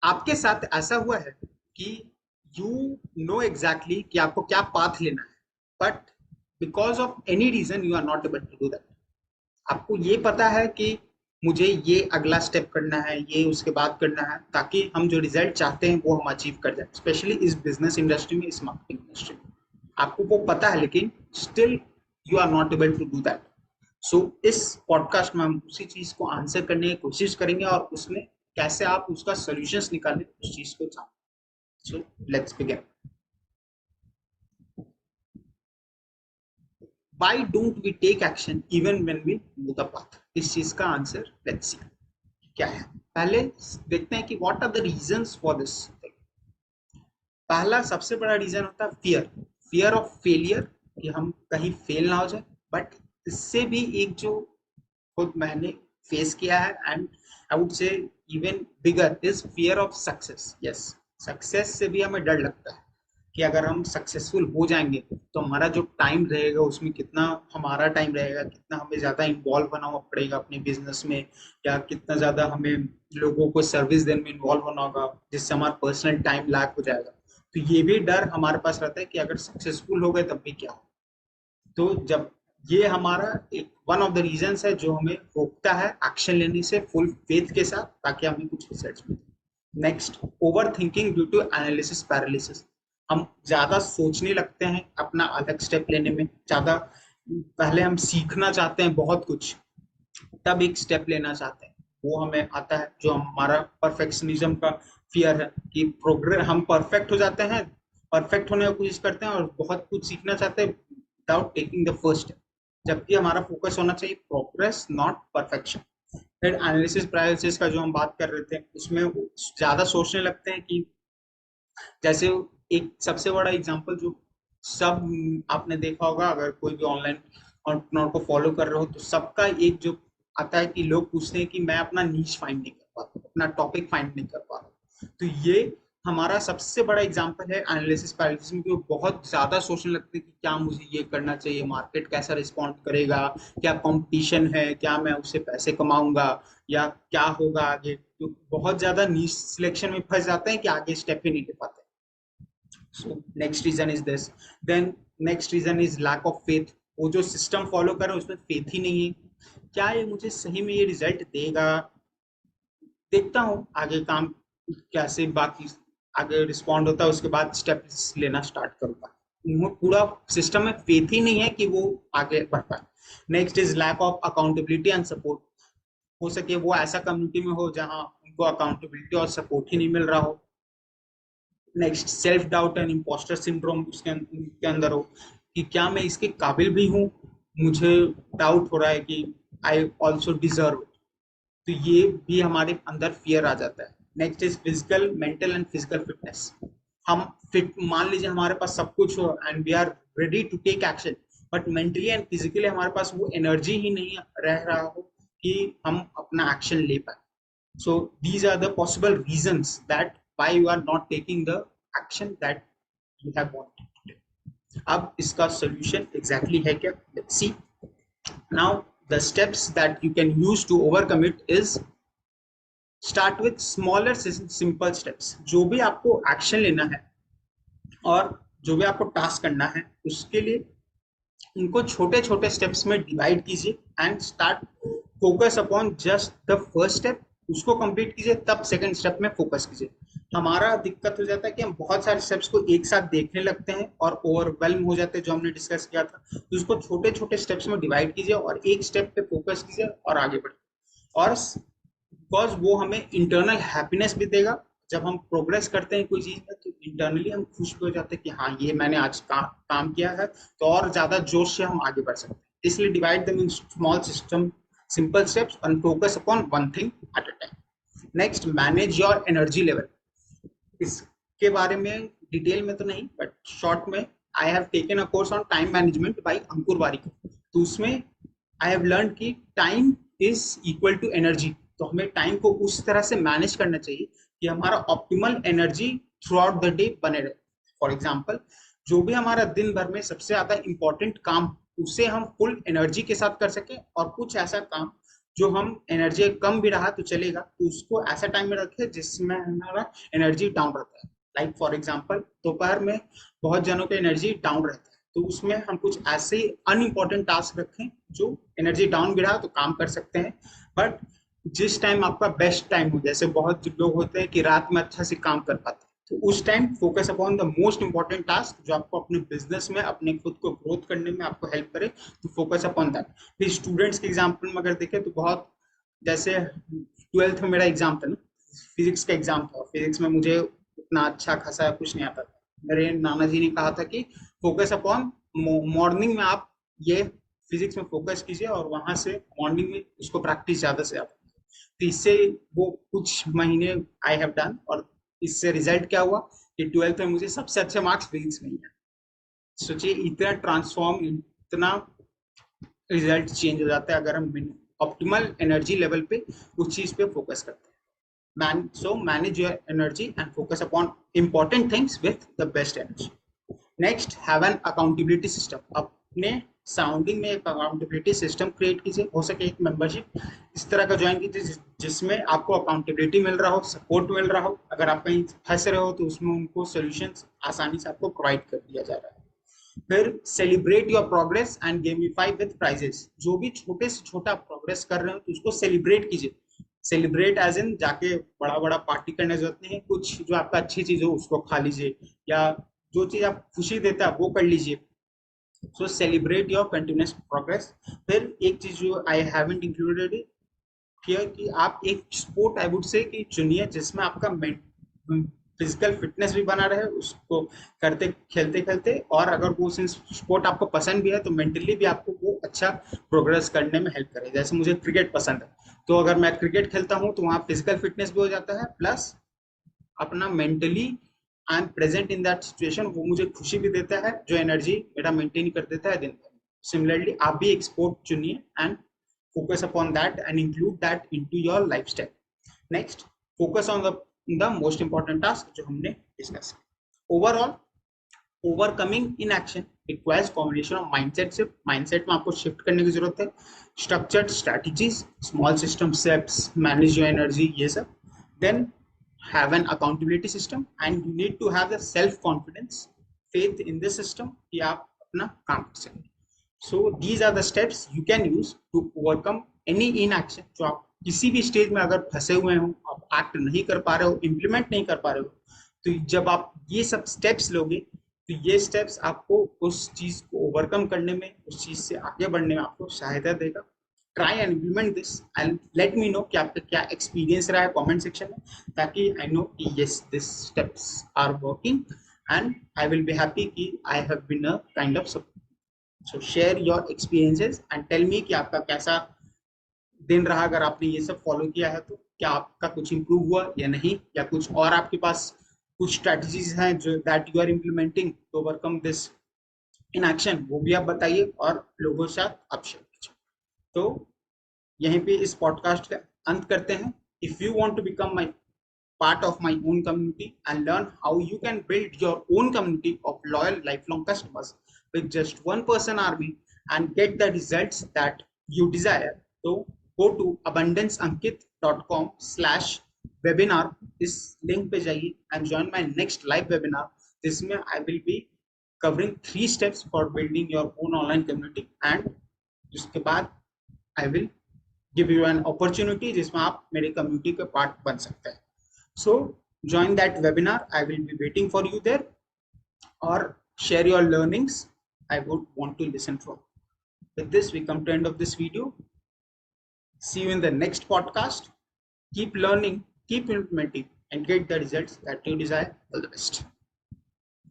आपके साथ ऐसा हुआ है कि यू नो एग्जैक्टली कि आपको क्या पाथ लेना है, but because of any reason you are not able to do that. आपको ये पता है कि मुझे ये अगला स्टेप करना है, ये उसके बाद करना है, ताकि हम जो रिजल्ट चाहते हैं वो हम अचीव कर जाए, स्पेशली इस बिजनेस इंडस्ट्री में, इस मार्केटिंग इंडस्ट्री में। आपको वो पता है, लेकिन still you are not able to do that. So इस पॉडकास्ट में हम उसी चीज को आंसर करने की कोशिश करेंगे और उसमें कैसे आप उसका सोल्यूशंस निकालें उस चीज को जान। So let's begin. Why don't we take action even when we know the path? इस चीज का आंसर लेट्स सी क्या है। पहले देखते हैं कि what are the reasons for this. पहला सबसे बड़ा रीजन होता है फियर, फियर ऑफ फेलियर, कि हम कहीं फेल ना हो जाए। बट इससे भी एक जो खुद मैंने फेस किया है, and I would say even bigger, is fear of success. Yes, success से भी हमें डर लगता है कि अगर हम सक्सेसफुल हो जाएंगे तो हमारा जो टाइम रहेगा उसमें कितना हमारा टाइम रहेगा, कितना हमें ज्यादा इन्वॉल्व होना पड़ेगा अपने बिजनेस में, या कितना ज्यादा हमें लोगों को सर्विस देने में इन्वॉल्व होना होगा, जिससे हमारा पर्सनल टाइम लैग हो जाएगा। तो ये भी डर हमारे पास रहता है कि अगर सक्सेसफुल हो गए तब भी क्या हो। तो जब ये हमारा एक वन ऑफ द रीजंस है जो हमें रोकता है एक्शन लेने से फुल फेथ के साथ, ताकि हमें कुछ रिजल्ट मिले। Next, over thinking due to analysis paralysis. हम ज्यादा सोचने लगते हैं अपना अलग स्टेप लेने में, ज्यादा पहले हम सीखना चाहते हैं बहुत कुछ, तब एक स्टेप लेना चाहते हैं। वो हमें आता है जो हमारा परफेक्शनिज्म का फियर है, कि प्रोग्रेस हम परफेक्ट हो जाते हैं, परफेक्ट होने की कोशिश करते हैं और बहुत कुछ सीखना चाहते हैं without taking the first step, जबकि हमारा फोकस होना चाहिए प्रोग्रेस नॉट परफेक्शन। फिर एनालिसिस पैरालिसिस का जो हम बात कर रहे थे, उसमें ज्यादा सोचने लगते हैं कि जैसे एक सबसे बड़ा एग्जांपल जो सब आपने देखा होगा, अगर कोई भी ऑनलाइन एंटरप्रेन्योर को फॉलो कर रहे हो तो सबका एक जो आता है कि लोग पूछते हैं कि मैं अपना नीश फाइंड नहीं कर पाता, अपना टॉपिक फाइंड नहीं कर पा रहा। तो ये हमारा सबसे बड़ा एग्जांपल है एनालिसिस पैरालिसिस में, कि वो बहुत ज्यादा सोचने लगते हैं कि क्या मुझे ये करना चाहिए, मार्केट कैसा रिस्पॉन्ड करेगा, क्या कंपटीशन है, क्या मैं उससे पैसे कमाऊंगा, या क्या होगा आगे। तो बहुत ज्यादा नीश सिलेक्शन में फंस जाते हैं कि आगे स्टेप ही नहीं ले पाते। So next reason is this. Then next reason is lack of faith. वो जो सिस्टम फॉलो कर रहे हैं उसमें फेथ ही नहीं है, क्या ये मुझे सही में ये रिजल्ट देगा, देखता हूँ आगे काम कैसे बाकी आगे रिस्पॉन्ड होता है, उसके बाद स्टेप्स लेना स्टार्ट करूंगा। उन्हें पूरा सिस्टम में फेथ ही नहीं है कि वो आगे बढ़ पाए। Next is lack of accountability and support. हो सके वो ऐसा कम्युनिटी में हो जहाँ उनको अकाउंटेबिलिटी और सपोर्ट ही नहीं मिल रहा हो। Next, self doubt and impostor syndrome उसके अंदर हो, कि क्या मैं इसके काबिल भी हूँ, मुझे डाउट हो रहा है कि आई ऑल्सो डिजर्व। तो ये भी हमारे अंदर फियर आ जाता है। Next is physical mental and physical fitness. हम फिट मान लीजिए हमारे पास सब कुछ हो and we are ready to take action, but mentally and physically हमारे पास वो एनर्जी ही नहीं रह रहा हो कि हम अपना एक्शन ले पाए। So these are the possible reasons that why you are not taking the action that you have wanted to take. अब इसका solution exactly है क्या? Let's see. Now the steps that you can use to overcome it is start with smaller simple steps. जो भी आपको action लेना है और जो भी आपको टास्क करना है, उसके लिए इनको छोटे छोटे स्टेप्स में डिवाइड कीजिए and start focus upon just the first step. उसको कंप्लीट कीजिए, तब सेकंड स्टेप में फोकस कीजिए। हमारा दिक्कत हो जाता है कि हम बहुत सारे स्टेप्स को एक साथ देखने लगते हैं और ओवरवेलम हो जाते हैं, जो हमने डिस्कस किया था। तो उसको छोटे छोटे स्टेप्स में डिवाइड कीजिए और एक स्टेप पे फोकस कीजिए और आगे बढ़िए। और बिकॉज वो हमें इंटरनल हैप्पीनेस भी देगा। जब हम प्रोग्रेस करते हैं कोई चीज में तो इंटरनली हम खुश भी हो जाते हैं कि हाँ ये मैंने आज काम किया है, तो और ज्यादा जोश से हम आगे बढ़ सकते हैं। इसलिए divide them in small system simple steps and focus upon one thing at a time. Next, manage your energy level. इसके बारे में डिटेल में तो नहीं, बट शॉर्ट में, I have taken a course on time management by Ankur Warikoo. तो उसमें I have learn कि time is equal to energy. तो हमें टाइम को उस तरह से मैनेज करना चाहिए कि हमारा optimal energy through out the day बने रहे। फॉर एग्जाम्पल, जो भी हमारा दिन भर में सबसे ज्यादा इंपॉर्टेंट काम, उसे हम फुल एनर्जी के साथ कर सके, और कुछ ऐसा काम जो हम एनर्जी कम भी रहा तो चलेगा, तो उसको ऐसा टाइम में रखें जिसमें हमारा एनर्जी डाउन रहता है। लाइक फॉर एग्जांपल दोपहर में बहुत जनों का एनर्जी डाउन रहता है, तो उसमें हम कुछ ऐसे अनइम्पोर्टेंट टास्क रखें जो एनर्जी डाउन भी रहा तो काम कर सकते हैं, बट जिस टाइम आपका बेस्ट टाइम हो, जैसे बहुत लोग होते हैं कि रात में अच्छा से काम कर पाते हैं, तो उस time focus upon the most important task जो आपको अपने बिजनेस में अपने खुद को ग्रोथ करने में आपको हेल्प करे, तो फोकस अपॉन दैट। फिर स्टूडेंट्स के एग्जाम्पल में अगर देखें तो बहुत, जैसे ट्वेल्थ में मेरा एग्जाम था ना, फिजिक्स का एग्जाम था, फिजिक्स में मुझे उतना अच्छा खासा कुछ नहीं आता था। मेरे नाना जी ने कहा था कि फोकस अपॉन मॉर्निंग में आप ये फिजिक्स में फोकस कीजिए और वहां से मॉर्निंग में उसको प्रैक्टिस ज्यादा से ज्यादा, तो इससे वो कुछ महीने आई हैव डन, और इससे रिजल्ट क्या हुआ कि ट्वेल्थ में मुझे सबसे अच्छे मार्क्स फिजिक्स में ही है। सोचिए इतना ट्रांसफॉर्म, इतना रिजल्ट चेंज हो जाता है अगर हम ऑप्टिमल एनर्जी लेवल पे उस चीज पे फोकस करते हैं। So manage your energy and focus upon important things with the best energy. Next, have an accountability system. अपने सराउंडिंग में एक अकाउंटेबिलिटी सिस्टम क्रिएट कीजिए, हो सके एक मेंबरशिप इस तरह का ज्वाइन कीजिए जिसमें आपको अकाउंटेबिलिटी मिल रहा हो, सपोर्ट मिल रहा हो, अगर आप कहीं फंस रहे हो तो उसमें उनको सोल्यूशंस आसानी से आपको प्रोवाइड कर दिया जा रहा है। फिर celebrate your progress and gamify with prizes. जो भी छोटे से छोटा प्रोग्रेस कर रहे हो तो उसको सेलिब्रेट कीजिए। सेलिब्रेट एज इन जाके बड़ा बड़ा पार्टी करने की जरूरत नहीं है, कुछ जो आपका अच्छी चीज हो उसको खा लीजिए, या जो चीज आप खुशी देता है वो कर लीजिए। सो सेलिब्रेट योर कंटिन्यूस प्रोग्रेस। फिर एक चीज जो आई हैवंट इंक्लूडेड हियर कि आप एक स्पोर्ट आई वुड से कि चुनिए जिसमें आपका फिजिकल फिटनेस भी बना रहे उसको करते खेलते खेलते, और अगर वो स्पोर्ट आपको पसंद भी है तो मेंटली भी आपको वो अच्छा प्रोग्रेस करने में हेल्प करे। जैसे मुझे क्रिकेट पसंद है, तो अगर मैं क्रिकेट खेलता हूँ तो वहाँ फिजिकल फिटनेस भी हो जाता है, प्लस अपना mentally I am present in that situation, वो मुझे खुशी भी देता है जो एनर्जी मेरा मेंटेन कर देता है दिन भर। सिमिलरली आप भी एक स्पोर्ट चुनिए and focus upon that and include that into your lifestyle. Next, focus on the most important task जो हमने discuss किया। Overall, overcoming inaction requires combination of mindset shift। mindset में आपको shift करने की जरूरत है, structured strategies, small system steps, manage your energy, ये सब। Then have an accountability system and you need to have the self confidence, faith in the system कि आप अपना काम कर सकें। So these are the steps you can use to overcome any inaction। जो आप किसी भी स्टेज में अगर फंसे हुए हो, आप एक्ट नहीं कर पा रहे हो, इम्प्लीमेंट नहीं कर पा रहे हो, तो जब आप ये सब स्टेप्स लोगे तो ये स्टेप्स आपको उस चीज को ओवरकम करने में, उस चीज से आगे बढ़ने में आपको सहायता देगा। Try and implement this and let me know कि आपका क्या एक्सपीरियंस रहा है कमेंट सेक्शन में, ताकि आई नो कि yes this steps are working and I will be happy कि I have been a kind of support. So share your experiences and tell me कि आपका कैसा दिन रहा। अगर आपने ये सब फॉलो किया है तो क्या आपका कुछ इंप्रूव हुआ या नहीं, या कुछ और आपके पास कुछ स्ट्रेटजीज हैं जो that you are implementing to overcome this in action, वो भी आप बताइए और लोगों के साथ आप शेयर कीजिए। तो यहीं पे इस पॉडकास्ट का अंत करते हैं। If you want to become my part of my own community and learn how you can build your own community of loyal lifelong customers with just one person army and get the results that you desire, so go to abundanceankit.com/webinar। इस link पे जाइए and join my next live webinar जिसमें I will be covering 3 steps for building your own online community, and उसके बाद I will give you an opportunity जिसमें आप मेरे community के पार्ट बन सकते हैं। So join that webinar. I will be waiting for you there, or share your learnings. I would want to listen from. With this, we come to end of this video. See you in the next podcast. Keep learning, keep implementing, and get the results that you desire. All the best.